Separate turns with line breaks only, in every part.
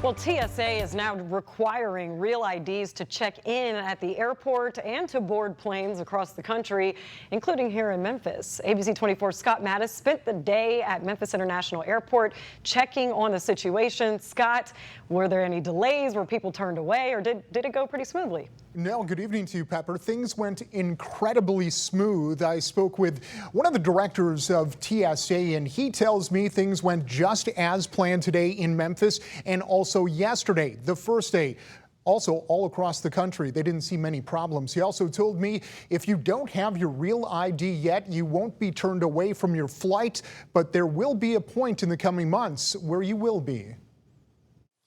Well, TSA is now requiring real IDs to check in at the airport and to board planes across the country, including here in Memphis. ABC 24's Scott Mattis spent the day at Memphis International Airport checking on the situation. Scott, were there any delays? Were people turned away, or did it go pretty smoothly?
No, good evening to you, Pepper. Things went incredibly smooth. I spoke with one of the directors of TSA, and he tells me things went just as planned today in Memphis and also yesterday, the first day. Also, all across the country, they didn't see many problems. He also told me if you don't have your real ID yet, you won't be turned away from your flight, but there will be a point in the coming months where you will be.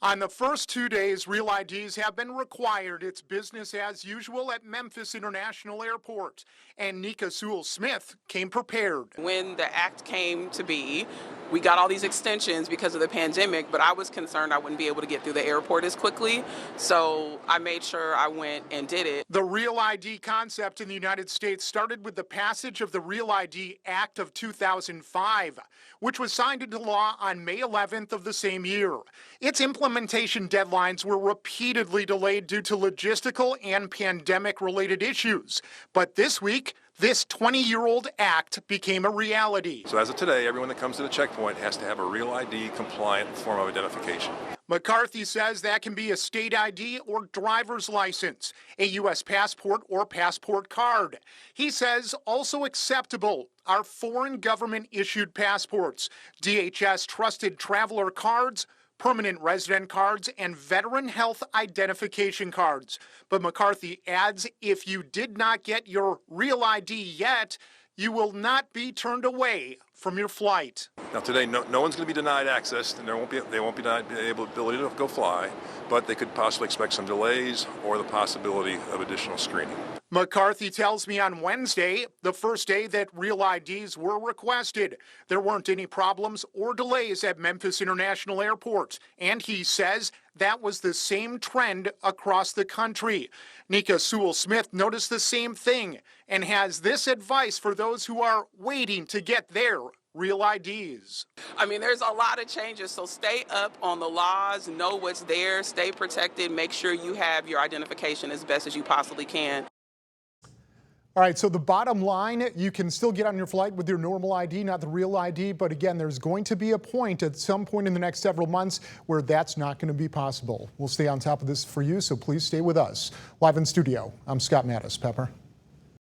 On the first 2 days, real IDs have been required. It's business as usual at Memphis International Airport. And Nika Sewell-Smith came prepared.
When the act came to be, we got all these extensions because of the pandemic, but I was concerned I wouldn't be able to get through the airport as quickly. So I made sure I went and did it.
The Real ID concept in the United States started with the passage of the Real ID Act of 2005, which was signed into law on May 11th of the same year. Its implementation deadlines were repeatedly delayed due to logistical and pandemic-related issues. But this week, this 20-year-old act became a reality.
So as of today, everyone that comes to the checkpoint has to have a Real ID compliant form of identification.
McCarthy says that can be a state ID or driver's license, a U.S. passport or passport card. He says also acceptable are foreign government-issued passports, DHS trusted traveler cards, permanent resident cards, and veteran health identification cards. But McCarthy adds if you did not get your real ID yet, you will not be turned away from your flight.
Now today, no one's going to be denied access, and they won't be denied the ability to go fly, but they could possibly expect some delays or the possibility of additional screening.
McCarthy tells me on Wednesday, the first day that real IDs were requested, there weren't any problems or delays at Memphis International Airport. And he says that was the same trend across the country. Nika Sewell-Smith noticed the same thing and has this advice for those who are waiting to get their real IDs.
I mean, there's a lot of changes, so stay up on the laws, know what's there, stay protected, make sure you have your identification as best as you possibly can.
All right, so the bottom line, you can still get on your flight with your normal ID, not the real ID, but again, there's going to be a point at some point in the next several months where that's not going to be possible. We'll stay on top of this for you, so please stay with us. Live in studio, I'm Scott Mattis. Pepper.